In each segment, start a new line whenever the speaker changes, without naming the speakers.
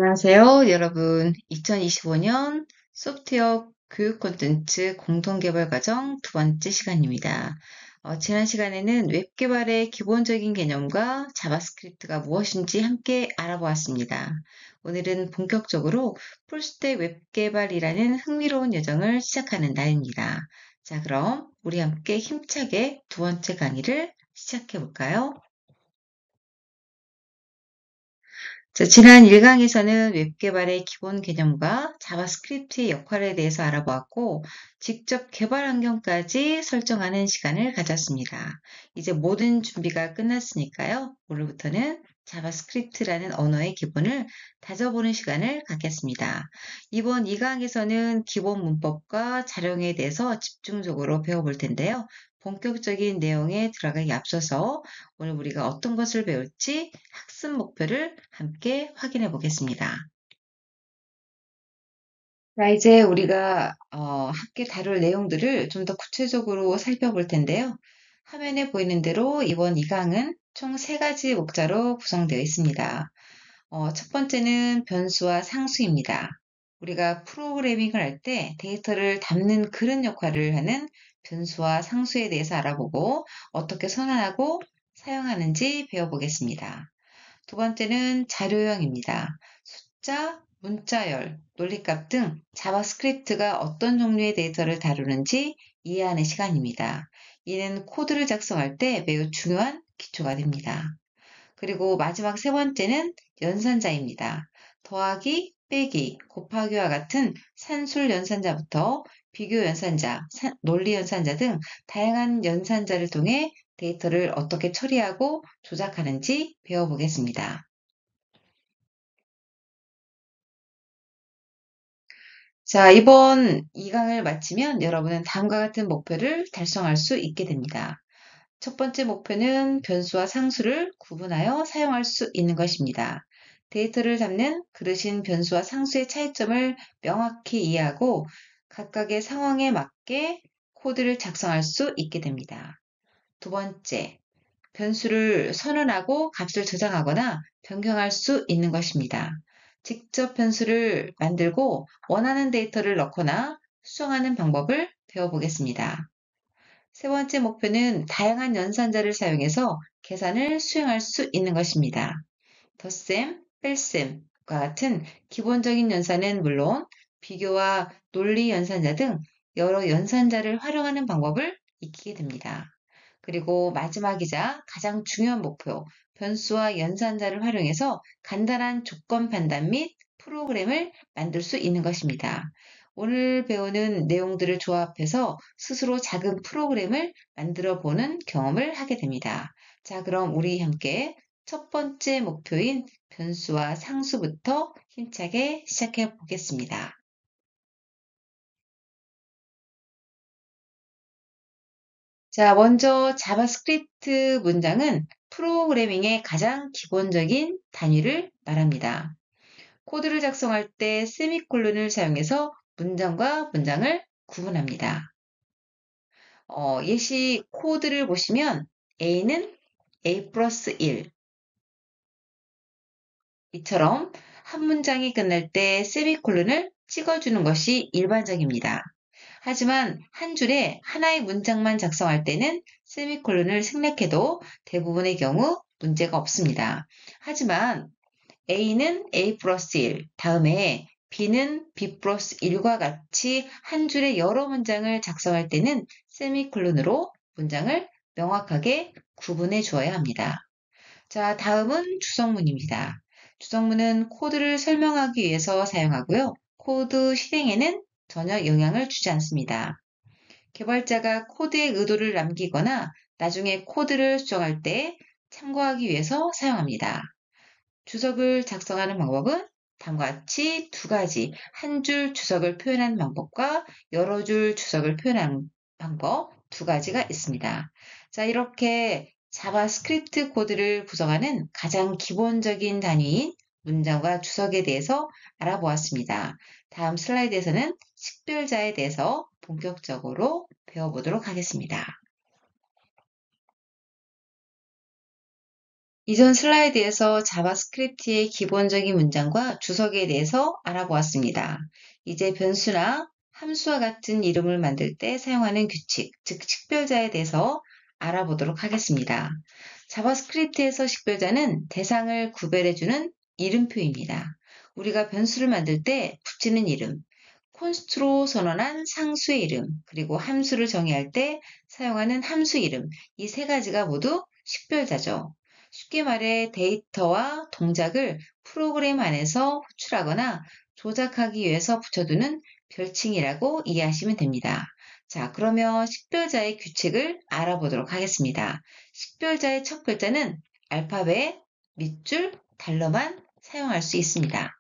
안녕하세요, 여러분. 2025년 소프트웨어 교육 콘텐츠 공동개발 과정 두 번째 시간입니다. 지난 시간에는 웹 개발의 기본적인 개념과 자바스크립트가 무엇인지 함께 알아보았습니다. 오늘은 본격적으로 풀스택 웹 개발이라는 흥미로운 여정을 시작하는 날입니다. 자, 그럼 우리 함께 힘차게 두 번째 강의를 시작해 볼까요? 자, 지난 1강에서는 웹 개발의 기본 개념과 자바스크립트의 역할에 대해서 알아보았고, 직접 개발 환경까지 설정하는 시간을 가졌습니다. 이제 모든 준비가 끝났으니까요. 오늘부터는 자바스크립트라는 언어의 기본을 다져보는 시간을 갖겠습니다. 이번 2강에서는 기본 문법과 자령에 대해서 집중적으로 배워볼 텐데요. 본격적인 내용에 들어가기 앞서서 오늘 우리가 어떤 것을 배울지 학습 목표를 함께 확인해 보겠습니다. 자, 이제 우리가 함께 다룰 내용들을 좀 더 구체적으로 살펴볼 텐데요. 화면에 보이는 대로 이번 2강은 총 3가지 목차로 구성되어 있습니다. 첫 번째는 변수와 상수입니다. 우리가 프로그래밍을 할 때 데이터를 담는 그런 역할을 하는 변수와 상수에 대해서 알아보고 어떻게 선언하고 사용하는지 배워보겠습니다. 두 번째는 자료형입니다. 숫자, 문자열, 논리값 등 자바스크립트가 어떤 종류의 데이터를 다루는지 이해하는 시간입니다. 이는 코드를 작성할 때 매우 중요한 기초가 됩니다. 그리고 마지막 세 번째는 연산자입니다. 더하기, 빼기, 곱하기와 같은 산술 연산자부터 비교 연산자, 논리 연산자 등 다양한 연산자를 통해 데이터를 어떻게 처리하고 조작하는지 배워보겠습니다. 자, 이번 2강을 마치면 여러분은 다음과 같은 목표를 달성할 수 있게 됩니다. 첫 번째 목표는 변수와 상수를 구분하여 사용할 수 있는 것입니다. 데이터를 담는 그릇인 변수와 상수의 차이점을 명확히 이해하고 각각의 상황에 맞게 코드를 작성할 수 있게 됩니다. 두 번째, 변수를 선언하고 값을 저장하거나 변경할 수 있는 것입니다. 직접 변수를 만들고 원하는 데이터를 넣거나 수정하는 방법을 배워보겠습니다. 세 번째 목표는 다양한 연산자를 사용해서 계산을 수행할 수 있는 것입니다. 덧셈, 뺄셈과 같은 기본적인 연산은 물론 비교와 논리 연산자 등 여러 연산자를 활용하는 방법을 익히게 됩니다. 그리고 마지막이자 가장 중요한 목표, 변수와 연산자를 활용해서 간단한 조건 판단 및 프로그램을 만들 수 있는 것입니다. 오늘 배우는 내용들을 조합해서 스스로 작은 프로그램을 만들어 보는 경험을 하게 됩니다. 자, 그럼 우리 함께 첫 번째 목표인 변수와 상수부터 힘차게 시작해 보겠습니다. 자, 먼저 자바스크립트 문장은 프로그래밍의 가장 기본적인 단위를 말합니다. 코드를 작성할 때 세미콜론을 사용해서 문장과 문장을 구분합니다. 예시 코드를 보시면 A는 A 플러스 1, 이처럼 한 문장이 끝날 때 세미콜론을 찍어주는 것이 일반적입니다. 하지만 한 줄에 하나의 문장만 작성할 때는 세미콜론을 생략해도 대부분의 경우 문제가 없습니다. 하지만 A는 A 플러스 1, 다음에 B는 B 플러스 1과 같이 한 줄에 여러 문장을 작성할 때는 세미콜론으로 문장을 명확하게 구분해 주어야 합니다. 자, 다음은 주성문입니다. 주성문은 코드를 설명하기 위해서 사용하고요. 코드 실행에는 전혀 영향을 주지 않습니다. 개발자가 코드의 의도를 남기거나 나중에 코드를 수정할 때 참고하기 위해서 사용합니다. 주석을 작성하는 방법은 다음과 같이 두 가지, 한 줄 주석을 표현하는 방법과 여러 줄 주석을 표현하는 방법 두 가지가 있습니다. 자, 이렇게 자바스크립트 코드를 구성하는 가장 기본적인 단위인 문장과 주석에 대해서 알아보았습니다. 다음 슬라이드에서는 식별자에 대해서 본격적으로 배워보도록 하겠습니다. 이전 슬라이드에서 자바스크립트의 기본적인 문장과 주석에 대해서 알아보았습니다. 이제 변수나 함수와 같은 이름을 만들 때 사용하는 규칙, 즉 식별자에 대해서 알아보도록 하겠습니다. 자바스크립트에서 식별자는 대상을 구별해주는 이름표입니다. 우리가 변수를 만들 때 붙이는 이름, 콘스트로 선언한 상수의 이름, 그리고 함수를 정의할 때 사용하는 함수 이름, 이 세 가지가 모두 식별자죠. 쉽게 말해 데이터와 동작을 프로그램 안에서 호출하거나 조작하기 위해서 붙여두는 별칭이라고 이해하시면 됩니다. 자, 그러면 식별자의 규칙을 알아보도록 하겠습니다. 식별자의 첫 글자는 알파벳, 밑줄, 달러만 사용할 수 있습니다.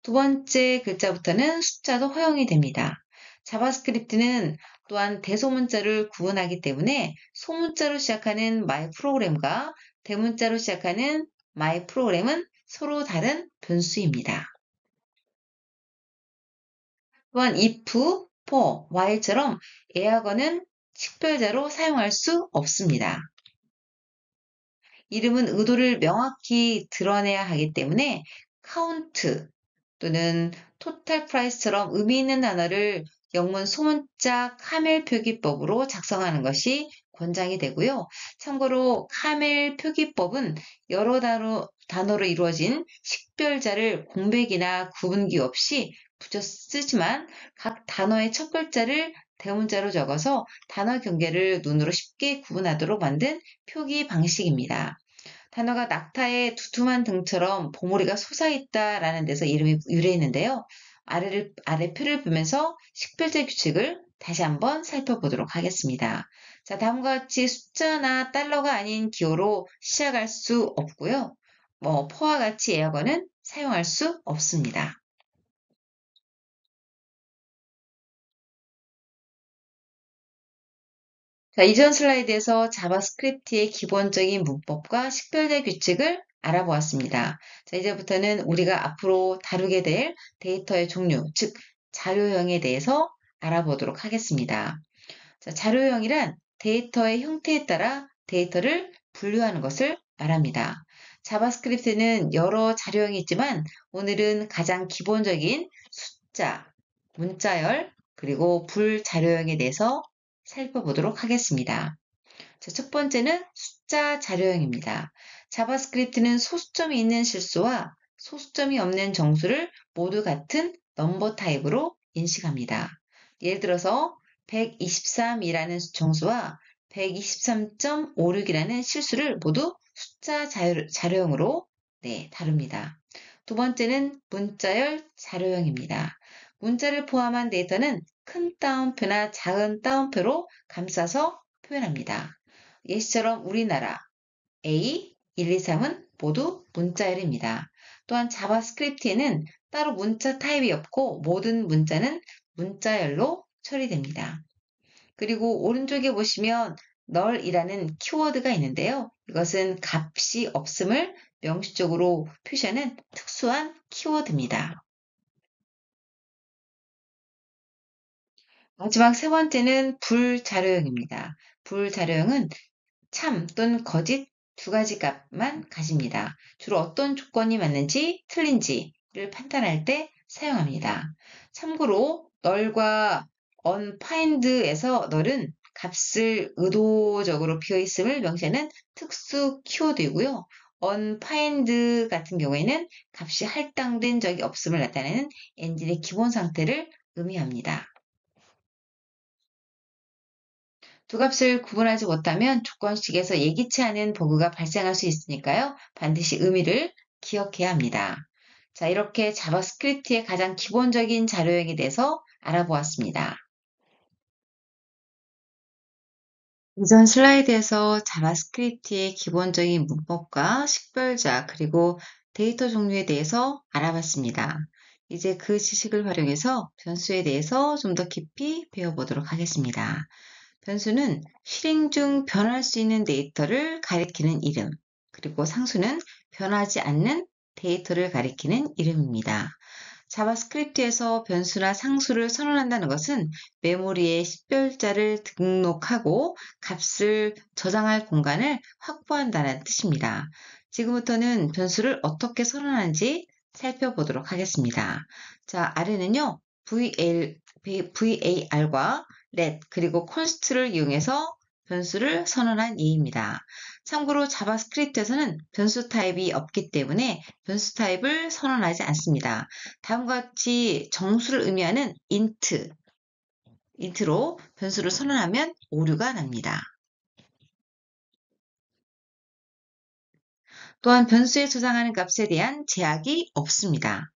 두 번째 글자부터는 숫자도 허용이 됩니다. 자바스크립트는 또한 대소문자를 구분하기 때문에 소문자로 시작하는 my 프로그램과 대문자로 시작하는 my 프로그램은 서로 다른 변수입니다. 또한 if, for, while처럼 예약어는 식별자로 사용할 수 없습니다. 이름은 의도를 명확히 드러내야 하기 때문에 count 또는 total price처럼 의미 있는 단어를 영문 소문자 카멜 표기법으로 작성하는 것이 권장이 되고요. 참고로 카멜 표기법은 여러 단어로 이루어진 식별자를 공백이나 구분기 없이 붙여 쓰지만 각 단어의 첫 글자를 대문자로 적어서 단어 경계를 눈으로 쉽게 구분하도록 만든 표기 방식입니다. 단어가 낙타의 두툼한 등처럼 봉우리가 솟아있다라는 데서 이름이 유래했는데요. 아래 표를 보면서 식별자 규칙을 다시 한번 살펴보도록 하겠습니다. 자, 다음과 같이 숫자나 달러가 아닌 기호로 시작할 수 없고요. 포와 같이 예약어는 사용할 수 없습니다. 자, 이전 슬라이드에서 자바스크립트의 기본적인 문법과 식별자 규칙을 알아보았습니다. 자, 이제부터는 우리가 앞으로 다루게 될 데이터의 종류, 즉 자료형에 대해서 알아보도록 하겠습니다. 자, 자료형이란 데이터의 형태에 따라 데이터를 분류하는 것을 말합니다. 자바스크립트는 여러 자료형이 있지만 오늘은 가장 기본적인 숫자, 문자열, 그리고 불자료형에 대해서 살펴보도록 하겠습니다. 자, 첫 번째는 숫자 자료형입니다. 자바스크립트는 소수점이 있는 실수와 소수점이 없는 정수를 모두 같은 넘버 타입으로 인식합니다. 예를 들어서 123이라는 정수와 123.56이라는 실수를 모두 숫자 자료형으로 다룹니다. 두 번째는 문자열 자료형입니다. 문자를 포함한 데이터는 큰 따옴표나 작은 따옴표로 감싸서 표현합니다. 예시처럼 우리나라 A, 1, 2, 3은 모두 문자열입니다. 또한 자바스크립트에는 따로 문자 타입이 없고 모든 문자는 문자열로 처리됩니다. 그리고 오른쪽에 보시면 널이라는 키워드가 있는데요. 이것은 값이 없음을 명시적으로 표시하는 특수한 키워드입니다. 마지막 세 번째는 불자료형입니다. 불자료형은 참 또는 거짓 두 가지 값만 가집니다. 주로 어떤 조건이 맞는지 틀린지를 판단할 때 사용합니다. 참고로 널과 unfind에서 널은 값을 의도적으로 비어있음을 명시하는 특수 키워드이고요. unfind 같은 경우에는 값이 할당된 적이 없음을 나타내는 엔진의 기본 상태를 의미합니다. 두 값을 구분하지 못하면 조건식에서 예기치 않은 버그가 발생할 수 있으니까요. 반드시 의미를 기억해야 합니다. 자, 이렇게 자바스크립트의 가장 기본적인 자료형에 대해서 알아보았습니다. 이전 슬라이드에서 자바스크립트의 기본적인 문법과 식별자 그리고 데이터 종류에 대해서 알아봤습니다. 이제 그 지식을 활용해서 변수에 대해서 좀 더 깊이 배워보도록 하겠습니다. 변수는 실행 중 변할 수 있는 데이터를 가리키는 이름, 그리고 상수는 변하지 않는 데이터를 가리키는 이름입니다. 자바스크립트에서 변수나 상수를 선언한다는 것은 메모리에 식별자를 등록하고 값을 저장할 공간을 확보한다는 뜻입니다. 지금부터는 변수를 어떻게 선언하는지 살펴보도록 하겠습니다. 자, 아래는요, var과 let 그리고 const를 이용해서 변수를 선언한 예입니다. 참고로 자바스크립트에서는 변수 타입이 없기 때문에 변수 타입을 선언하지 않습니다. 다음과 같이 정수를 의미하는 int로 변수를 선언하면 오류가 납니다. 또한 변수에 저장하는 값에 대한 제약이 없습니다.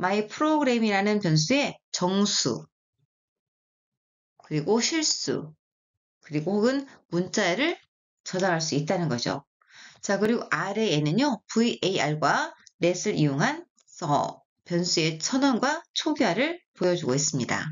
myprogram이라는 변수에 정수, 그리고 실수, 그리고 혹은 문자를 저장할 수 있다는 거죠. 자, 그리고 아래에는요, var과 let을 이용한 변수의 선언과 초기화를 보여주고 있습니다.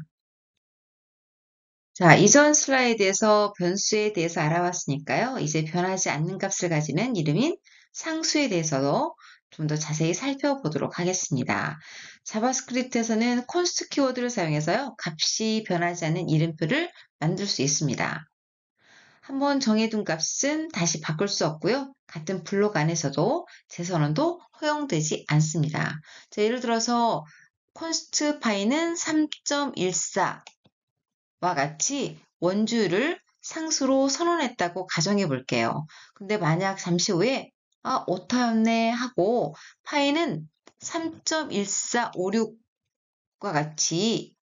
자, 이전 슬라이드에서 변수에 대해서 알아봤으니까요. 이제 변하지 않는 값을 가지는 이름인 상수에 대해서도 좀 더 자세히 살펴보도록 하겠습니다. 자바스크립트에서는 const 키워드를 사용해서요. 값이 변하지 않는 이름표를 만들 수 있습니다. 한번 정해둔 값은 다시 바꿀 수 없고요. 같은 블록 안에서도 재선언도 허용되지 않습니다. 자, 예를 들어서 const 파이는 3.14와 같이 원주율을 상수로 선언했다고 가정해 볼게요. 근데 만약 잠시 후에 오타였네 하고 파이는 3.1456과 같이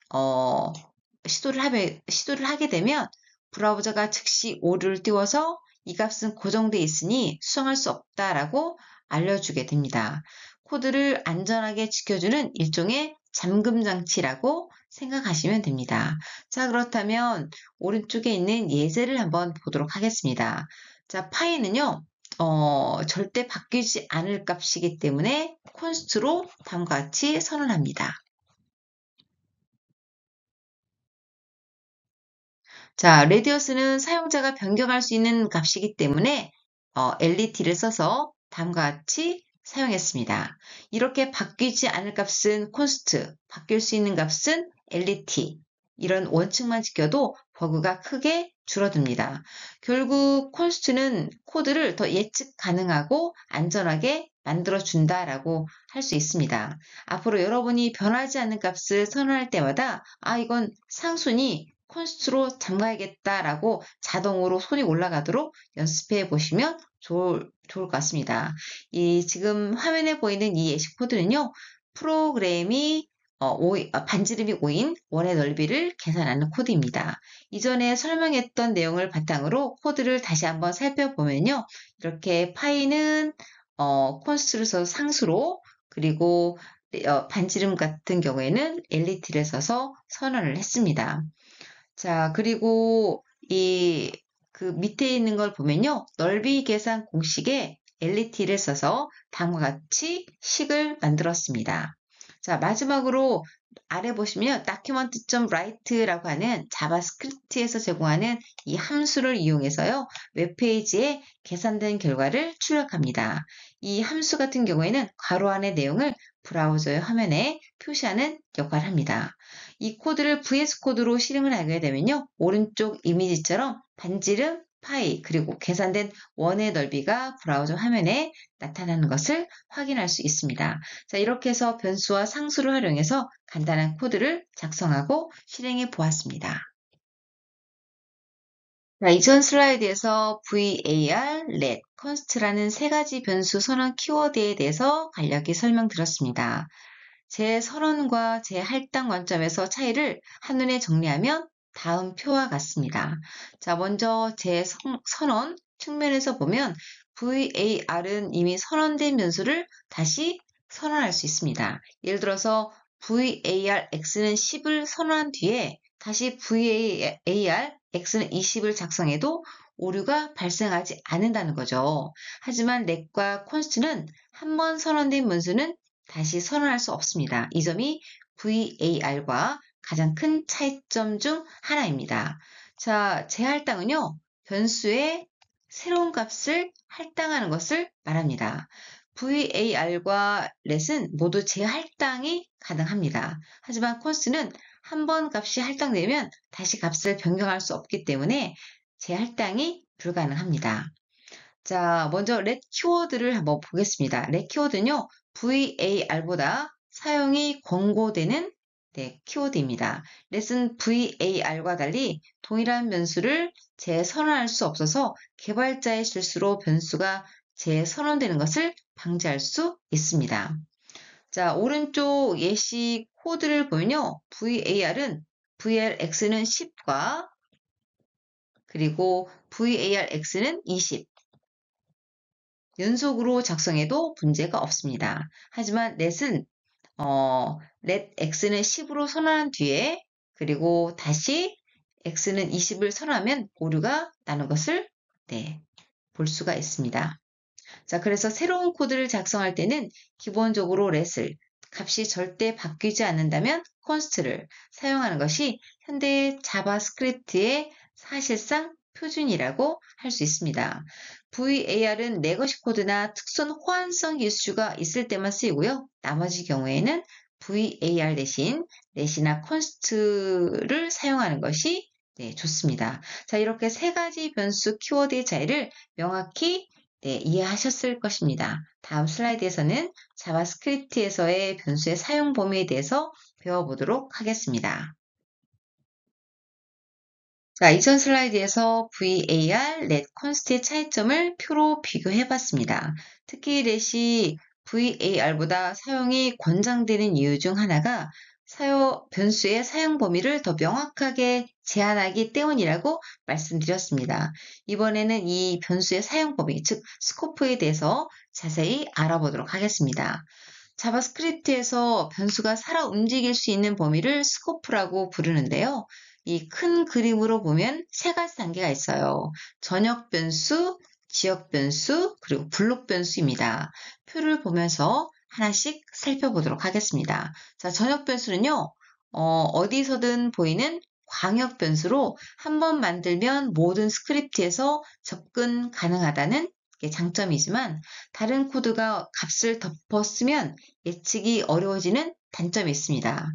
시도를 하게 되면 브라우저가 즉시 오류를 띄워서 이 값은 고정돼 있으니 수정할 수 없다라고 알려주게 됩니다. 코드를 안전하게 지켜주는 일종의 잠금 장치라고 생각하시면 됩니다. 자, 그렇다면 오른쪽에 있는 예제를 한번 보도록 하겠습니다. 자, 파이는요, 절대 바뀌지 않을 값이기 때문에 const로 다음과 같이 선언합니다. 자, 레디어스는 사용자가 변경할 수 있는 값이기 때문에 LET를 써서 다음과 같이 사용했습니다. 이렇게 바뀌지 않을 값은 const, 바뀔 수 있는 값은 LET. 이런 원칙만 지켜도 버그가 크게 줄어듭니다. 결국 const는 코드를 더 예측 가능하고 안전하게 만들어준다라고 할 수 있습니다. 앞으로 여러분이 변하지 않는 값을 선언할 때마다 이건 상수니 const로 잠가야겠다라고 자동으로 손이 올라가도록 연습해 보시면 좋을 것 같습니다. 지금 화면에 보이는 이 예시 코드는요, 프로그램이 반지름이 5인 원의 넓이를 계산하는 코드입니다. 이전에 설명했던 내용을 바탕으로 코드를 다시 한번 살펴보면요, 이렇게 파이는 const를 써서 상수로, 그리고 반지름 같은 경우에는 LET를 써서 선언을 했습니다. 자, 그리고 그 밑에 있는 걸 보면요. 넓이 계산 공식에 LET를 써서 다음과 같이 식을 만들었습니다. 자, 마지막으로 아래 보시면 document.write라고 하는 자바스크립트에서 제공하는 이 함수를 이용해서요. 웹페이지에 계산된 결과를 출력합니다. 이 함수 같은 경우에는 괄호 안의 내용을 브라우저의 화면에 표시하는 역할을 합니다. 이 코드를 VS 코드로 실행을 하게 되면요. 오른쪽 이미지처럼 반지름, 파이, 그리고 계산된 원의 넓이가 브라우저 화면에 나타나는 것을 확인할 수 있습니다. 자, 이렇게 해서 변수와 상수를 활용해서 간단한 코드를 작성하고 실행해 보았습니다. 자, 이전 슬라이드에서 var, let, const라는 세 가지 변수 선언 키워드에 대해서 간략히 설명드렸습니다. 제 선언과 제 할당 관점에서 차이를 한눈에 정리하면 다음 표와 같습니다. 자, 먼저 제 선언 측면에서 보면 var은 이미 선언된 변수를 다시 선언할 수 있습니다. 예를 들어서 varx는 10을 선언한 뒤에 다시 varx는 20을 작성해도 오류가 발생하지 않는다는 거죠. 하지만 let과 const는 한 번 선언된 변수는 다시 선언할 수 없습니다. 이 점이 var과 가장 큰 차이점 중 하나입니다. 자, 재할당은요, 변수의 새로운 값을 할당하는 것을 말합니다. var과 let은 모두 재할당이 가능합니다. 하지만 const는 한 번 값이 할당되면 다시 값을 변경할 수 없기 때문에 재할당이 불가능합니다. 자, 먼저 let 키워드를 한번 보겠습니다. let 키워드는요, var보다 사용이 권고되는 키워드입니다. let은 var과 달리 동일한 변수를 재선언할 수 없어서 개발자의 실수로 변수가 재선언되는 것을 방지할 수 있습니다. 자, 오른쪽 예시 코드를 보면요, varx는 10과 그리고 varx는 20 연속으로 작성해도 문제가 없습니다. 하지만 let은 let x는 10으로 선언한 뒤에 그리고 다시 x는 20을 선언하면 오류가 나는 것을 볼 수가 있습니다. 자, 그래서 새로운 코드를 작성할 때는 기본적으로 let을 값이 절대 바뀌지 않는다면 const를 사용하는 것이 현대 자바스크립트의 사실상 표준이라고 할 수 있습니다. var은 레거시 코드나 특선 호환성 이슈가 있을 때만 쓰이고요. 나머지 경우에는 var 대신 let이나 const를 사용하는 것이 좋습니다. 자, 이렇게 세 가지 변수 키워드의 차이를 명확히 이해하셨을 것입니다. 다음 슬라이드에서는 자바스크립트에서의 변수의 사용 범위에 대해서 배워보도록 하겠습니다. 자, 이전 슬라이드에서 var, let, const의 차이점을 표로 비교해봤습니다. 특히 let이 var보다 사용이 권장되는 이유 중 하나가 변수의 사용 범위를 더 명확하게 제한하기 때문이라고 말씀드렸습니다. 이번에는 이 변수의 사용 범위, 즉 스코프에 대해서 자세히 알아보도록 하겠습니다. 자바스크립트에서 변수가 살아 움직일 수 있는 범위를 스코프라고 부르는데요. 이 큰 그림으로 보면 세 가지 단계가 있어요. 전역 변수, 지역 변수, 그리고 블록 변수입니다. 표를 보면서 하나씩 살펴보도록 하겠습니다. 자, 전역 변수는요, 어디서든 보이는 광역 변수로 한번 만들면 모든 스크립트에서 접근 가능하다는 게 장점이지만 다른 코드가 값을 덮어 쓰면 예측이 어려워지는 단점이 있습니다.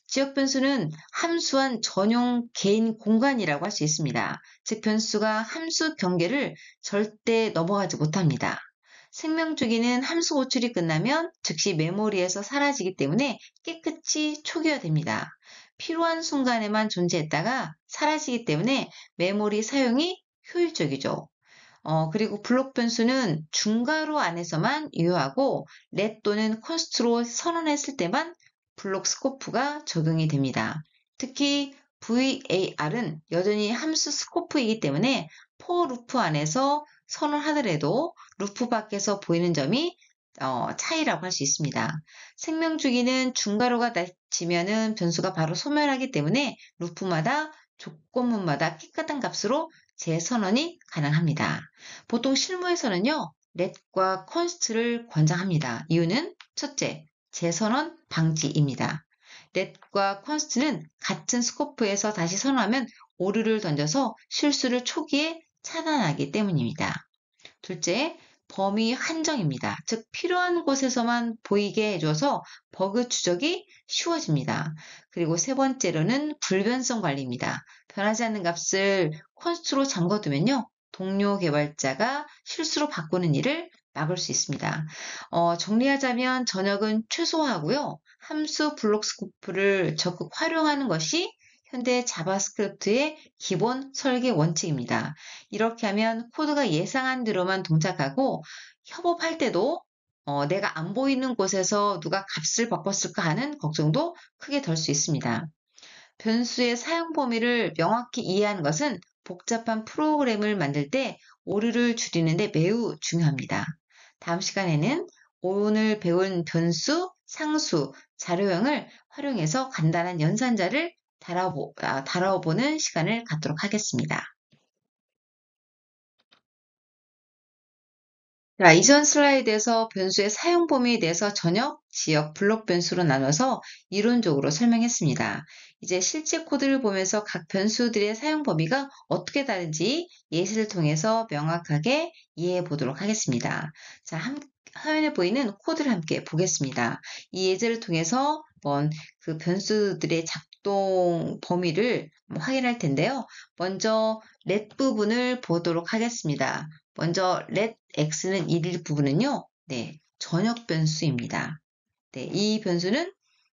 지역 변수는 함수한 전용 개인 공간이라고 할 수 있습니다. 즉 변수가 함수 경계를 절대 넘어가지 못합니다. 생명 주기는 함수 호출이 끝나면 즉시 메모리에서 사라지기 때문에 깨끗이 초기화됩니다. 필요한 순간에만 존재했다가 사라지기 때문에 메모리 사용이 효율적이죠. 그리고 블록 변수는 중괄호 안에서만 유효하고 let 또는 const로 선언했을 때만 블록 스코프가 적용이 됩니다. 특히 var은 여전히 함수 스코프이기 때문에 for 루프 안에서 선언하더라도 루프 밖에서 보이는 점이 차이라고 할 수 있습니다. 생명 주기는 중괄호가 닫히면은 변수가 바로 소멸하기 때문에 루프마다 조건문마다 깨끗한 값으로 재선언이 가능합니다. 보통 실무에서는요, let과 const를 권장합니다. 이유는 첫째, 재선언 방지입니다. let과 const는 같은 스코프에서 다시 선언하면 오류를 던져서 실수를 초기에 차단하기 때문입니다. 둘째, 범위 한정입니다. 즉 필요한 곳에서만 보이게 해줘서 버그 추적이 쉬워집니다. 그리고 세 번째로는 불변성 관리입니다. 변하지 않는 값을 const로 잠궈두면요, 동료 개발자가 실수로 바꾸는 일을 막을 수 있습니다. 정리하자면 전역은 최소화하고요, 함수 블록 스코프를 적극 활용하는 것이 현대 자바스크립트의 기본 설계 원칙입니다. 이렇게 하면 코드가 예상한 대로만 동작하고 협업할 때도 내가 안 보이는 곳에서 누가 값을 바꿨을까 하는 걱정도 크게 덜 수 있습니다. 변수의 사용 범위를 명확히 이해하는 것은 복잡한 프로그램을 만들 때 오류를 줄이는 데 매우 중요합니다. 다음 시간에는 오늘 배운 변수, 상수, 자료형을 활용해서 간단한 연산자를 다뤄보는 시간을 갖도록 하겠습니다. 자, 이전 슬라이드에서 변수의 사용 범위에 대해서 전역, 지역, 블록 변수로 나눠서 이론적으로 설명했습니다. 이제 실제 코드를 보면서 각 변수들의 사용 범위가 어떻게 다른지 예시를 통해서 명확하게 이해해 보도록 하겠습니다. 자, 화면에 보이는 코드를 함께 보겠습니다. 이 예제를 통해서 그 변수들의 작동 범위를 확인할 텐데요. 먼저 let 부분을 보도록 하겠습니다. 먼저 let x는 1일 부분은요. 네, 전역 변수입니다. 네, 이 변수는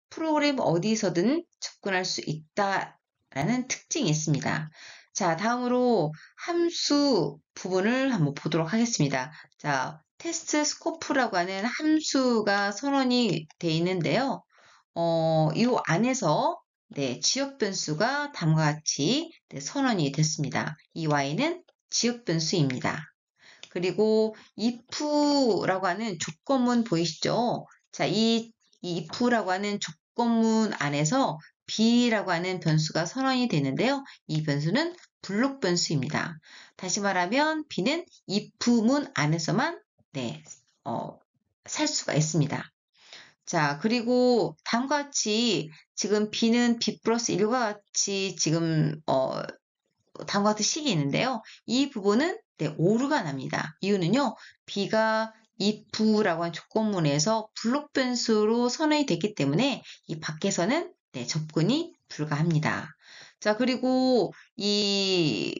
프로그램 어디서든 접근할 수 있다라는 특징이 있습니다. 자, 다음으로 함수 부분을 한번 보도록 하겠습니다. 자, 테스트 스코프라고 하는 함수가 선언이 되어 있는데요. 이 안에서 네, 지역 변수가 다음과 같이 네, 선언이 됐습니다. 이 y는 지역 변수입니다. 그리고 if라고 하는 조건문 보이시죠? 자, 이 if라고 하는 조건문 안에서 b라고 하는 변수가 선언이 되는데요. 이 변수는 블록 변수입니다. 다시 말하면 b는 if문 안에서만 네, 살 수가 있습니다. 자, 그리고 다음과 같이 지금 b는 b 플러스 1과 같이 지금 다음과 같은 식이 있는데요. 이 부분은 네, 오류가 납니다. 이유는요. b가 if라고 하는 조건문에서 블록 변수로 선언이 됐기 때문에 이 밖에서는 네, 접근이 불가합니다. 자, 그리고 이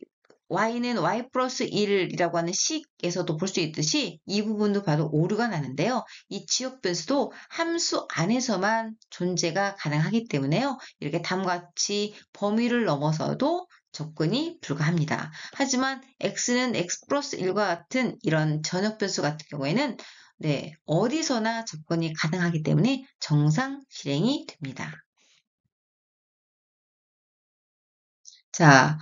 y는 y 플러스 1이라고 하는 식에서도 볼 수 있듯이 이 부분도 봐도 오류가 나는데요. 이 지역 변수도 함수 안에서만 존재가 가능하기 때문에요. 이렇게 다음과 같이 범위를 넘어서도 접근이 불가합니다. 하지만 x는 x 플러스 1과 같은 이런 전역 변수 같은 경우에는 네, 어디서나 접근이 가능하기 때문에 정상 실행이 됩니다. 자,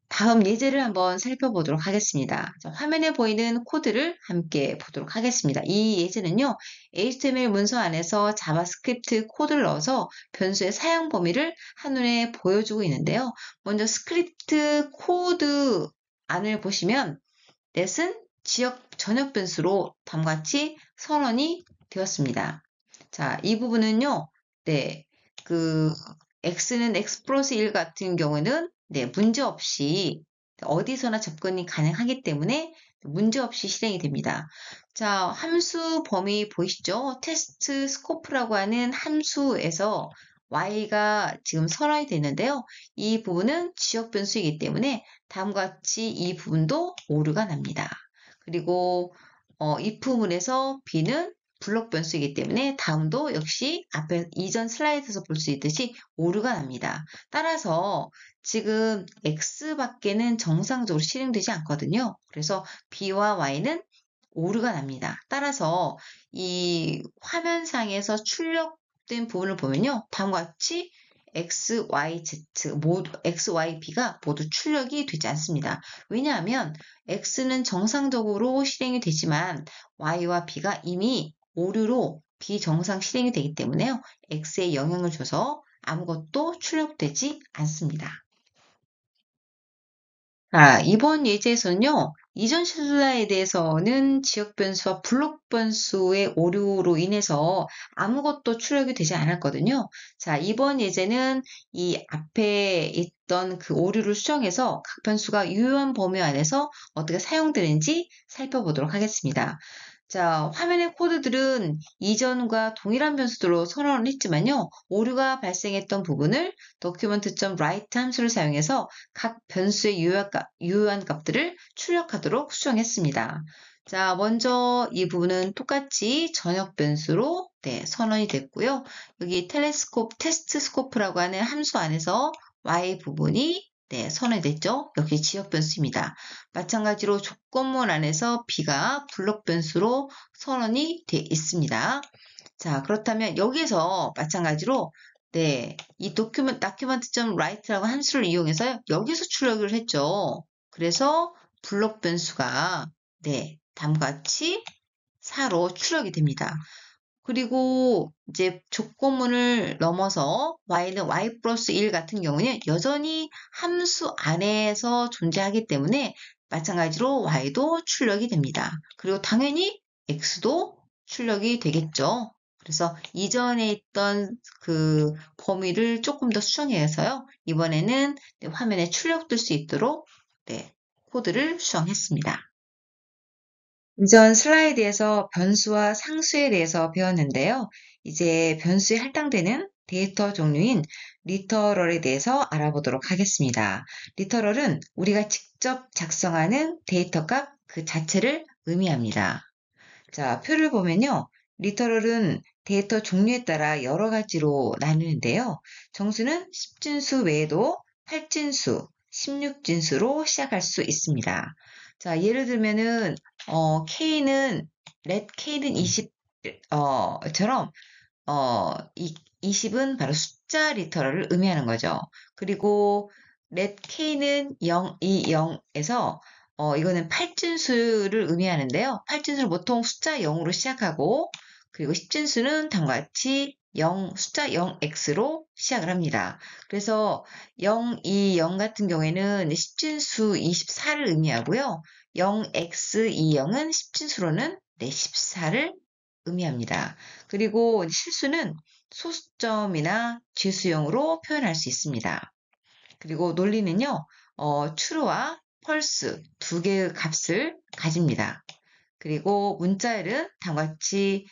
다음 예제를 한번 살펴보도록 하겠습니다. 자, 화면에 보이는 코드를 함께 보도록 하겠습니다. 이 예제는요, HTML 문서 안에서 자바스크립트 코드를 넣어서 변수의 사용 범위를 한눈에 보여주고 있는데요. 먼저 스크립트 코드 안을 보시면 let은 지역 전역 변수로 다음과 같이 선언이 되었습니다. 자, 이 부분은요, 네, 그 x는 x 플러스 1 같은 경우는 네, 문제 없이 어디서나 접근이 가능하기 때문에 문제 없이 실행이 됩니다. 자, 함수 범위 보이시죠? 테스트 스코프라고 하는 함수에서 y가 지금 선언이 되는데요. 이 부분은 지역 변수이기 때문에 다음과 같이 이 부분도 오류가 납니다. 그리고 if문에서 b는 블록 변수이기 때문에 다음도 역시 앞에 이전 슬라이드에서 볼 수 있듯이 오류가 납니다. 따라서 지금 x밖에는 정상적으로 실행되지 않거든요. 그래서 b와 y는 오류가 납니다. 따라서 이 화면상에서 출력된 부분을 보면요. 다음과 같이 x, y, z 모두 x, y, b가 모두 출력이 되지 않습니다. 왜냐하면 x는 정상적으로 실행이 되지만 y와 b가 이미 오류로 비정상 실행이 되기 때문에요. x에 영향을 줘서 아무것도 출력되지 않습니다. 자, 이번 예제에서는요, 이전 슬라이드에 대해서는 지역 변수와 블록 변수의 오류로 인해서 아무것도 출력이 되지 않았거든요. 자, 이번 예제는 이 앞에 있던 그 오류를 수정해서 각 변수가 유효한 범위 안에서 어떻게 사용되는지 살펴보도록 하겠습니다. 자, 화면의 코드들은 이전과 동일한 변수들로 선언을 했지만요, 오류가 발생했던 부분을 document.write 함수를 사용해서 각 변수의 유효한 값들을 출력하도록 수정했습니다. 자, 먼저 이 부분은 똑같이 전역 변수로 네, 선언이 됐고요. 여기 테스트 스코프라고 하는 함수 안에서 y 부분이 네, 선언이 됐죠. 역시 지역 변수입니다. 마찬가지로 조건문 안에서 b가 블록 변수로 선언이 돼 있습니다. 자, 그렇다면 여기에서 마찬가지로 네, 이 document.write라고 함수를 이용해서 여기서 출력을 했죠. 그래서 블록 변수가 네, 다음과 같이 4로 출력이 됩니다. 그리고 이제 조건문을 넘어서 y는 y 플러스 1 같은 경우는 여전히 함수 안에서 존재하기 때문에 마찬가지로 y도 출력이 됩니다. 그리고 당연히 x도 출력이 되겠죠. 그래서 이전에 있던 그 범위를 조금 더 수정해서요. 이번에는 화면에 출력될 수 있도록 네, 코드를 수정했습니다. 이전 슬라이드에서 변수와 상수에 대해서 배웠는데요. 이제 변수에 할당되는 데이터 종류인 리터럴에 대해서 알아보도록 하겠습니다. 리터럴은 우리가 직접 작성하는 데이터 값 그 자체를 의미합니다. 자, 표를 보면요. 리터럴은 데이터 종류에 따라 여러 가지로 나누는데요. 정수는 10진수 외에도 8진수, 16진수로 시작할 수 있습니다. 자, 예를 들면은 K는 let K는 20 처럼 이 20은 바로 숫자 리터럴을 의미하는 거죠. 그리고 let K는 0, 2, 0에서 이거는 8진수를 의미하는데요. 8진수를 보통 숫자 0으로 시작하고 그리고 10진수는 다음과 같이 0, 숫자 0x로 시작을 합니다. 그래서 0, 2, 0 같은 경우에는 10진수 24를 의미하고요. 0x, 2, 0은 10진수로는 14를 의미합니다. 그리고 실수는 소수점이나 지수형으로 표현할 수 있습니다. 그리고 논리는요, true와 false 두 개의 값을 가집니다. 그리고 문자열은 다음과 같이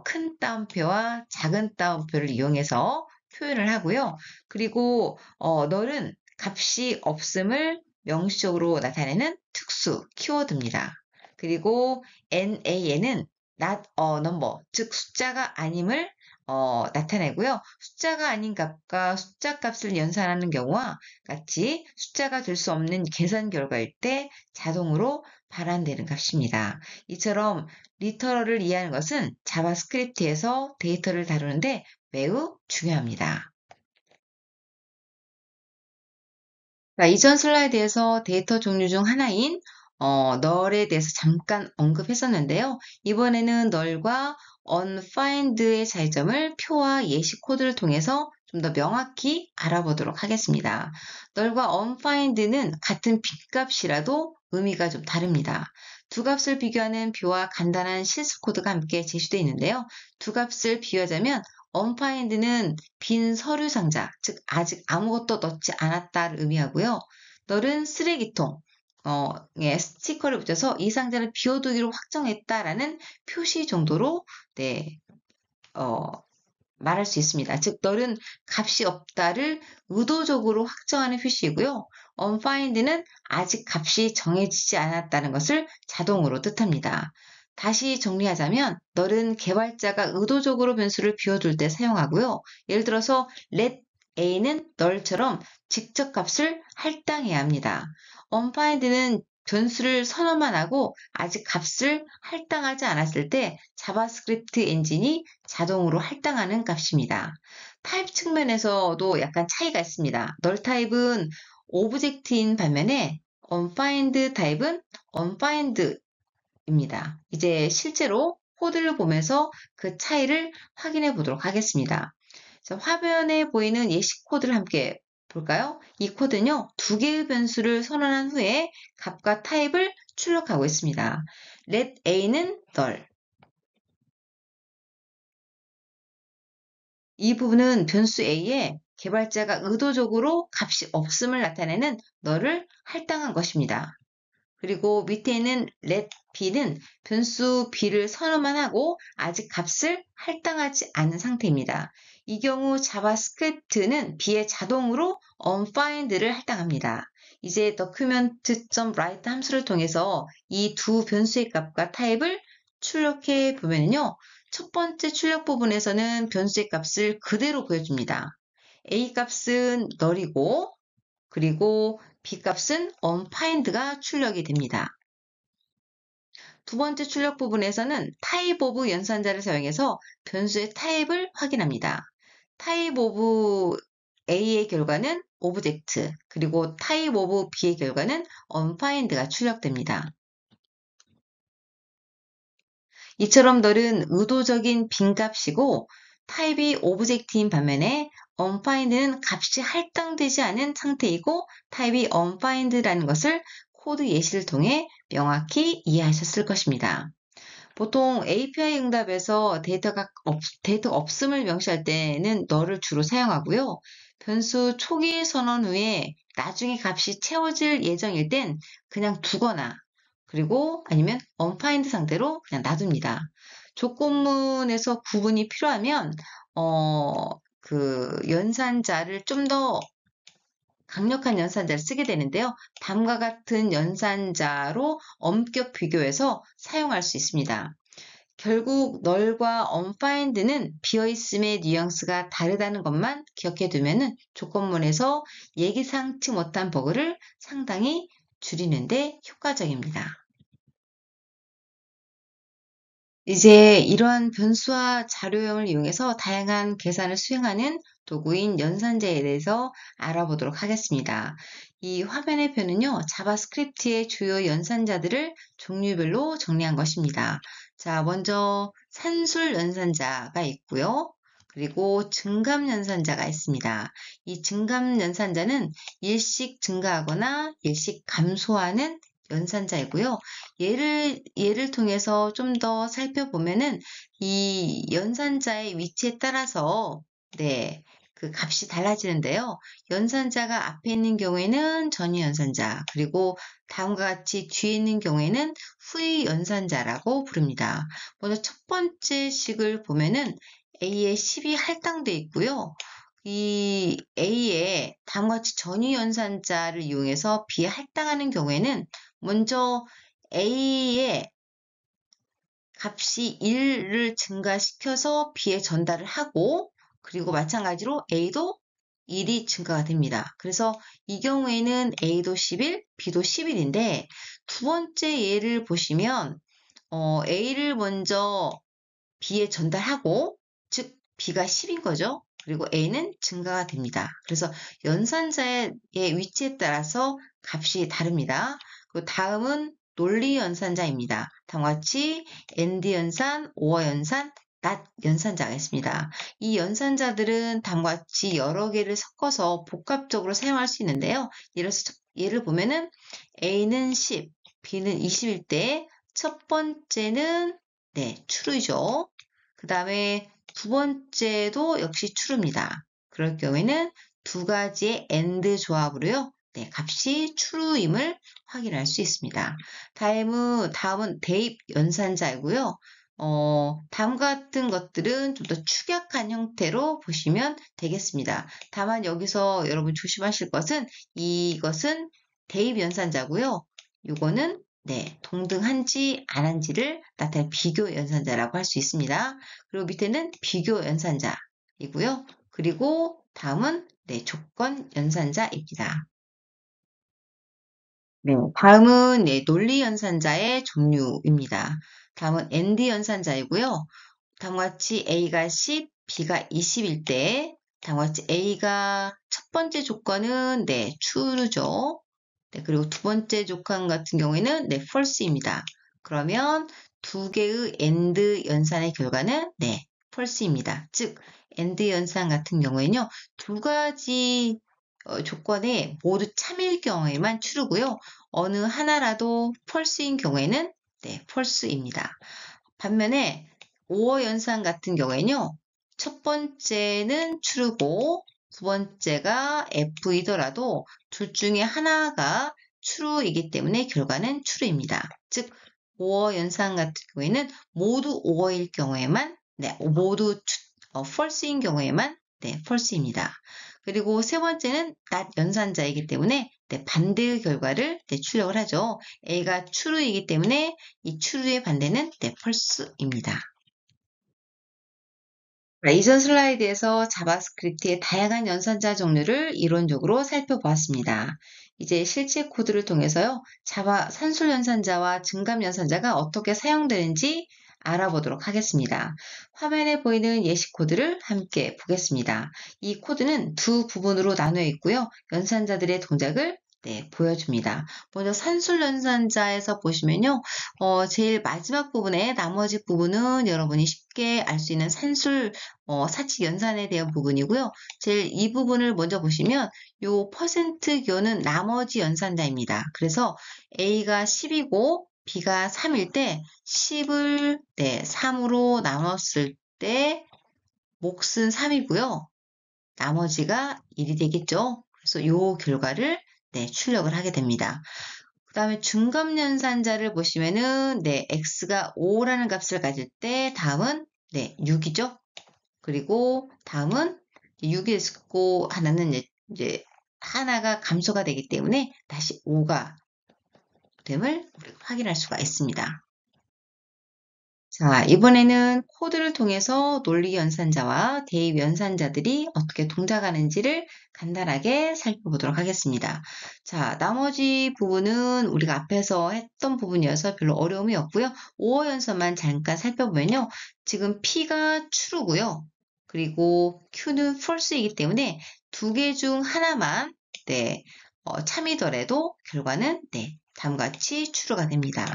큰 따옴표와 작은 따옴표를 이용해서 표현을 하고요. 그리고 널은 값이 없음을 명시적으로 나타내는 특수 키워드입니다. 그리고 NaN은 not a number, 즉 숫자가 아님을 나타내고요. 숫자가 아닌 값과 숫자 값을 연산하는 경우와 같이 숫자가 될 수 없는 계산 결과일 때 자동으로 발환되는 값입니다. 이처럼 리터럴을 이해하는 것은 자바스크립트에서 데이터를 다루는데 매우 중요합니다. 자, 이전 슬라이드에서 데이터 종류 중 하나인 널에 대해서 잠깐 언급했었는데요. 이번에는 널과 unfind의 차이점을 표와 예시 코드를 통해서 좀 더 명확히 알아보도록 하겠습니다. 널과 unfind는 같은 빈값이라도 의미가 좀 다릅니다. 두 값을 비교하는 표와 간단한 실수 코드가 함께 제시되어 있는데요. 두 값을 비교하자면 unfind는 빈 서류 상자, 즉 아직 아무것도 넣지 않았다를 의미하고요. 널은 쓰레기통, 예, 스티커를 붙여서 이 상자를 비워두기로 확정했다라는 표시 정도로 네, 어, 말할 수 있습니다. 즉, 널은 값이 없다를 의도적으로 확정하는 표시이고요. unfind는 아직 값이 정해지지 않았다는 것을 자동으로 뜻합니다. 다시 정리하자면, 널은 개발자가 의도적으로 변수를 비워둘 때 사용하고요. 예를 들어서 let a는 널처럼 직접 값을 할당해야 합니다. unfind는 변수를 선언만 하고 아직 값을 할당하지 않았을 때 자바스크립트 엔진이 자동으로 할당하는 값입니다. 타입 측면에서도 약간 차이가 있습니다. 널 타입은 오브젝트인 반면에 unfind 타입은 unfind입니다. 이제 실제로 코드를 보면서 그 차이를 확인해 보도록 하겠습니다. 자, 화면에 보이는 예시 코드를 함께 볼까요? 이 코드는요, 두 개의 변수를 선언한 후에 값과 타입을 출력하고 있습니다. let a는 널, 이 부분은 변수 a에 개발자가 의도적으로 값이 없음을 나타내는 널을 할당한 것입니다. 그리고 밑에 있는 let b는 변수 b를 선언만 하고 아직 값을 할당하지 않은 상태입니다. 이 경우 자바스크립트는 b에 자동으로 unfind를 할당합니다. 이제 document.write 함수를 통해서 이 두 변수의 값과 타입을 출력해 보면요. 첫 번째 출력 부분에서는 변수의 값을 그대로 보여줍니다. a 값은 널이고 그리고 B값은 unfind가 출력이 됩니다. 두 번째 출력 부분에서는 type of 연산자를 사용해서 변수의 타입을 확인합니다. type of A의 결과는 object, 그리고 type of B의 결과는 unfind가 출력됩니다. 이처럼 널은 의도적인 빈값이고 타입이 오브젝트인 반면에 unfind는 값이 할당되지 않은 상태이고 타입이 unfind라는 것을 코드 예시를 통해 명확히 이해하셨을 것입니다. 보통 API 응답에서 데이터 없음을 명시할 때는 널을 주로 사용하고요. 변수 초기 선언 후에 나중에 값이 채워질 예정일 땐 그냥 두거나 그리고 아니면 unfind 상태로 그냥 놔둡니다. 조건문에서 구분이 필요하면 그 연산자를 좀 더 강력한 연산자를 쓰게 되는데요. 다음과 같은 연산자로 엄격 비교해서 사용할 수 있습니다. 결국 널과 unfind는 비어있음의 뉘앙스가 다르다는 것만 기억해 두면은 조건문에서 예기상치 못한 버그를 상당히 줄이는데 효과적입니다. 이제 이러한 변수와 자료형을 이용해서 다양한 계산을 수행하는 도구인 연산자에 대해서 알아보도록 하겠습니다. 이 화면의 표는요, 자바스크립트의 주요 연산자들을 종류별로 정리한 것입니다. 자, 먼저 산술 연산자가 있고요. 그리고 증감 연산자가 있습니다. 이 증감 연산자는 일씩 증가하거나 일씩 감소하는 연산자이고요. 예를 통해서 좀 더 살펴보면은 이 연산자의 위치에 따라서 네, 그 값이 달라지는데요. 연산자가 앞에 있는 경우에는 전위 연산자, 그리고 다음과 같이 뒤에 있는 경우에는 후위 연산자라고 부릅니다. 먼저 첫 번째 식을 보면은 A에 10이 할당되어 있고요. 이 A에 다음과 같이 전위 연산자를 이용해서 B에 할당하는 경우에는 먼저 A의 값이 1을 증가시켜서 B에 전달을 하고, 그리고 마찬가지로 A도 1이 증가가 됩니다. 그래서 이 경우에는 A도 11, B도 11인데 두 번째 예를 보시면 A를 먼저 B에 전달하고, 즉 B가 10인 거죠. 그리고 A는 증가가 됩니다. 그래서 연산자의 위치에 따라서 값이 다릅니다. 그 다음은 논리 연산자입니다. 다음과 같이 AND 연산, OR 연산, NOT 연산자가 있습니다. 이 연산자들은 다음과 같이 여러 개를 섞어서 복합적으로 사용할 수 있는데요. 예를 보면은 A는 10, B는 20일 때 첫 번째는 네, true죠. 그 다음에 두 번째도 역시 true입니다. 그럴 경우에는 두 가지의 AND 조합으로요. 네, 값이 true임을 확인할 수 있습니다. 다음은 대입 연산자이고요. 다음과 같은 것들은 좀 더 축약한 형태로 보시면 되겠습니다. 다만 여기서 여러분 조심하실 것은 이것은 대입 연산자고요. 이거는 네, 동등한지 안 한지를 나타낸 비교 연산자라고 할 수 있습니다. 그리고 밑에는 비교 연산자이고요. 그리고 다음은 네, 조건 연산자입니다. 네, 다음은 네, 논리 연산자의 종류입니다. 다음은 AND 연산자이고요. 다음과 같이 A가 10, B가 20일 때 다음과 같이 A가 첫 번째 조건은 네, true죠. 네, 그리고 두 번째 조건 같은 경우에는 네, false입니다. 그러면 두 개의 AND 연산의 결과는 네, false입니다. 즉, AND 연산 같은 경우에는요, 두 가지 조건에 모두 참일 경우에만 true고요. 어느 하나라도 false인 경우에는 네, false입니다. 반면에 OR 연산 같은 경우에는요, 첫 번째는 true고 두 번째가 F이더라도 둘 중에 하나가 true이기 때문에 결과는 true입니다. 즉, OR 연산 같은 경우에는 모두 OR일 경우에만, 네, 모두 false인 경우에만, 네, false입니다. 그리고 세 번째는 not 연산자이기 때문에 네, 반대의 결과를 네, 출력을 하죠. A가 true이기 때문에 이 true의 반대는 네, false입니다. 이전 슬라이드에서 자바스크립트의 다양한 연산자 종류를 이론적으로 살펴보았습니다. 이제 실제 코드를 통해서요, 자바 산술 연산자와 증감 연산자가 어떻게 사용되는지 알아보도록 하겠습니다. 화면에 보이는 예시 코드를 함께 보겠습니다. 이 코드는 두 부분으로 나누어 있고요, 연산자들의 동작을 네, 보여줍니다. 먼저 산술 연산자에서 보시면요, 제일 마지막 부분에 나머지 부분은 여러분이 쉽게 알 수 있는 산술 사칙 연산에 대한 부분이고요. 제일 이 부분을 먼저 보시면 요 퍼센트교는 나머지 연산자입니다. 그래서 A가 10이고 B가 3일 때 10을 네, 3으로 나눴을 때 몫은 3이고요. 나머지가 1이 되겠죠. 그래서 요 결과를 네, 출력을 하게 됩니다. 그 다음에 중감연산자를 보시면은, 네, x가 5라는 값을 가질 때, 다음은, 네, 6이죠. 그리고 다음은 6이 있고, 하나는 이제 하나가 감소가 되기 때문에 다시 5가 됨을 우리가 확인할 수가 있습니다. 자, 이번에는 코드를 통해서 논리 연산자와 대입 연산자들이 어떻게 동작하는지를 간단하게 살펴보도록 하겠습니다. 자, 나머지 부분은 우리가 앞에서 했던 부분이어서 별로 어려움이 없고요. 5호 연산만 잠깐 살펴보면요. 지금 P가 true고요. 그리고 Q는 false이기 때문에 두 개 중 하나만 네, 참이더라도 결과는 네, 다음과 같이 true가 됩니다.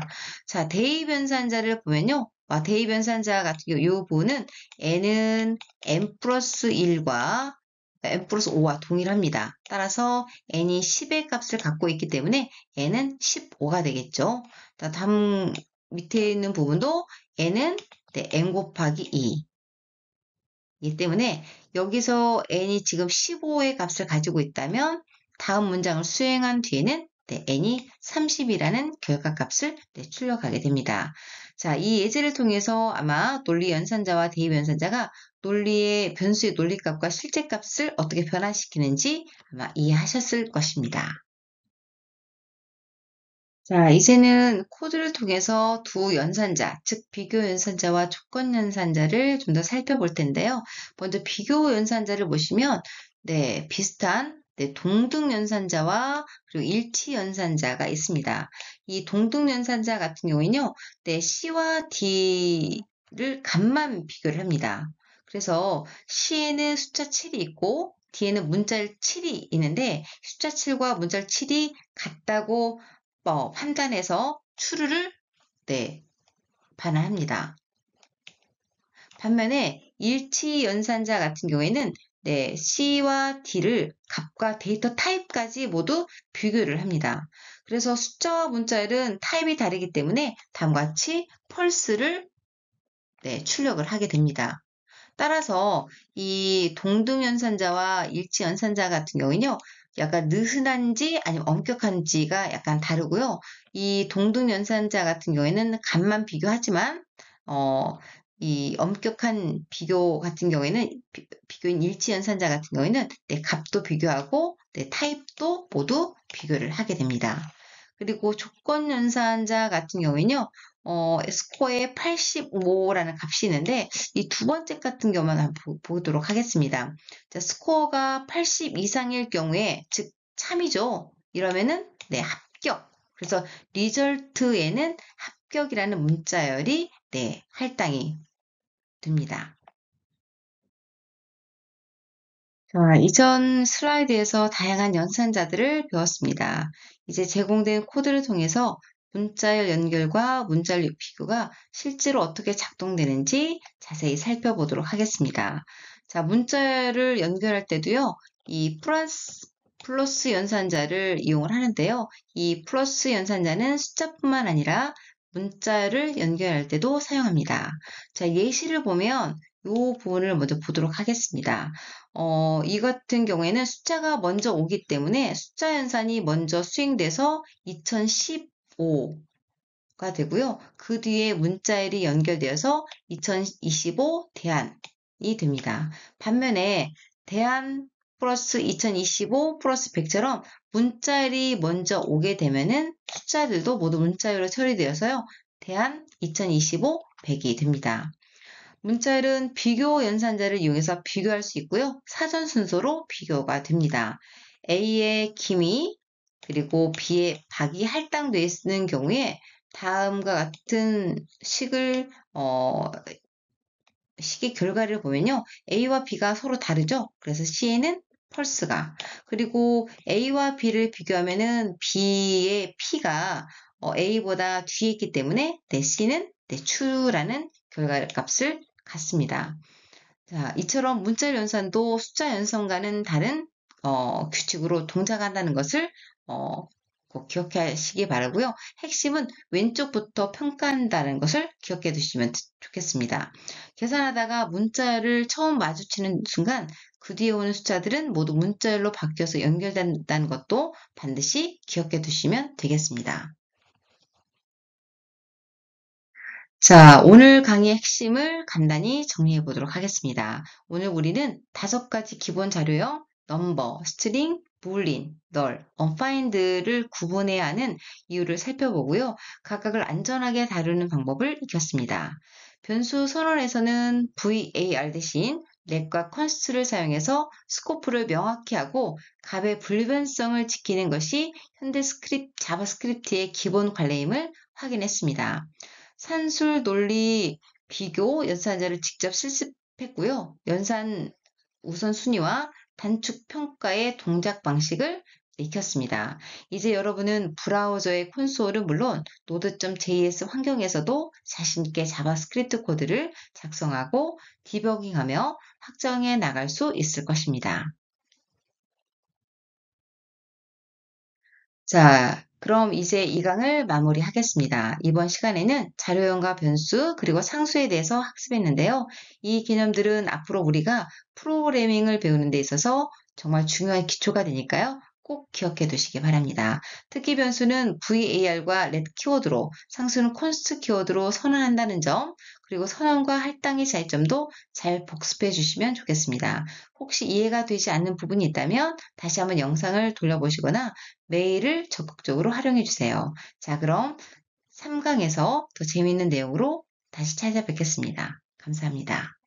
자, 대입 연산자를 보면요. 대입 연산자 같은 경우 이 부분은 n은 n 플러스 1과 n 플러스 5와 동일합니다. 따라서 n이 10의 값을 갖고 있기 때문에 n은 15가 되겠죠. 다음 밑에 있는 부분도 n은 네, n 곱하기 2. 이기 때문에 여기서 n이 지금 15의 값을 가지고 있다면 다음 문장을 수행한 뒤에는 네, n이 30이라는 결과값을 네, 출력하게 됩니다. 자, 이 예제를 통해서 아마 논리 연산자와 대입 연산자가 논리의 변수의 논리값과 실제값을 어떻게 변화시키는지 아마 이해하셨을 것입니다. 자, 이제는 코드를 통해서 두 연산자, 즉 비교 연산자와 조건 연산자를 좀 더 살펴볼 텐데요. 먼저 비교 연산자를 보시면 네, 비슷한 네, 동등 연산자와 그리고 일치 연산자가 있습니다. 이 동등 연산자 같은 경우에는요. 네, C와 D를 값만 비교를 합니다. 그래서 C에는 숫자 7이 있고 D에는 문자열 7이 있는데 숫자 7과 문자열 7이 같다고 판단해서 true를 네, 반환합니다. 반면에 일치 연산자 같은 경우에는 네, C와 D를 값과 데이터 타입까지 모두 비교를 합니다. 그래서 숫자와 문자열은 타입이 다르기 때문에 다음과 같이 펄스를 네, 출력을 하게 됩니다. 따라서 이 동등연산자와 일치연산자 같은 경우는요, 약간 느슨한지 아니면 엄격한지가 약간 다르고요. 이 동등연산자 같은 경우에는 값만 비교하지만, 이 엄격한 비교 같은 경우에는 비교인 일치연산자 같은 경우에는 네, 값도 비교하고 네, 타입도 모두 비교를 하게 됩니다. 그리고 조건연산자 같은 경우에는요, 스코어에 85라는 값이 있는데 이 두 번째 같은 경우만 한번 보도록 하겠습니다. 자, 스코어가 80 이상일 경우에 즉 참이죠. 이러면은 네, 합격. 그래서 리절트에는 합격이라는 문자열이 네, 할당이 됩니다. 자, 이전 슬라이드에서 다양한 연산자들을 배웠습니다. 이제 제공된 코드를 통해서 문자열 연결과 문자열 비교가 실제로 어떻게 작동되는지 자세히 살펴보도록 하겠습니다. 자, 문자열을 연결할 때도요, 이 플러스 연산자를 이용을 하는데요. 이 플러스 연산자는 숫자뿐만 아니라 문자열을 연결할 때도 사용합니다. 자, 예시를 보면 이 부분을 먼저 보도록 하겠습니다. 이 같은 경우에는 숫자가 먼저 오기 때문에 숫자 연산이 먼저 수행돼서 2015가 되고요. 그 뒤에 문자열이 연결되어서 2025 대안이 됩니다. 반면에 대안 플러스 2025 플러스 100처럼 문자열이 먼저 오게 되면은 숫자들도 모두 문자열로 처리되어서요. 대안 2025 100이 됩니다. 문자열은 비교 연산자를 이용해서 비교할 수 있고요. 사전 순서로 비교가 됩니다. A의 김이 그리고 B의 박이 할당되어 있는 경우에 다음과 같은 식의 결과를 보면요. A와 B가 서로 다르죠. 그래서 C에는 펄스가 그리고 A와 B를 비교하면은 B의 P가 A보다 뒤에 있기 때문에 네, C는 네, true라는 결과값을 갖습니다. 자, 이처럼 문자 연산도 숫자 연산과는 다른 규칙으로 동작한다는 것을 꼭 기억하시기 바라고요. 핵심은 왼쪽부터 평가한다는 것을 기억해 두시면 좋겠습니다. 계산하다가 문자를 처음 마주치는 순간 그 뒤에 오는 숫자들은 모두 문자열로 바뀌어서 연결된다는 것도 반드시 기억해 두시면 되겠습니다. 자, 오늘 강의의 핵심을 간단히 정리해 보도록 하겠습니다. 오늘 우리는 5가지 기본 자료형 넘버, 스트링, 불린, 널, 언파인드를 구분해야 하는 이유를 살펴보고요. 각각을 안전하게 다루는 방법을 익혔습니다. 변수 선언에서는 var 대신 let과 const를 사용해서 스코프를 명확히 하고 값의 불변성을 지키는 것이 현대 자바스크립트의 기본 관례임을 확인했습니다. 산술 논리 비교 연산자를 직접 실습했고요. 연산 우선순위와 단축 평가의 동작 방식을 익혔습니다. 이제 여러분은 브라우저의 콘솔은 물론 node.js 환경에서도 자신있게 자바스크립트 코드를 작성하고 디버깅하며 확장해 나갈 수 있을 것입니다. 자, 그럼 이제 이 강을 마무리하겠습니다. 이번 시간에는 자료형과 변수 그리고 상수에 대해서 학습했는데요. 이 개념들은 앞으로 우리가 프로그래밍을 배우는 데 있어서 정말 중요한 기초가 되니까요. 꼭 기억해 두시기 바랍니다. 특히 변수는 var과 let 키워드로, 상수는 const 키워드로 선언한다는 점, 그리고 선언과 할당의 차이점도 잘 복습해 주시면 좋겠습니다. 혹시 이해가 되지 않는 부분이 있다면 다시 한번 영상을 돌려보시거나 메일을 적극적으로 활용해 주세요. 자, 그럼 3강에서 더 재미있는 내용으로 다시 찾아뵙겠습니다. 감사합니다.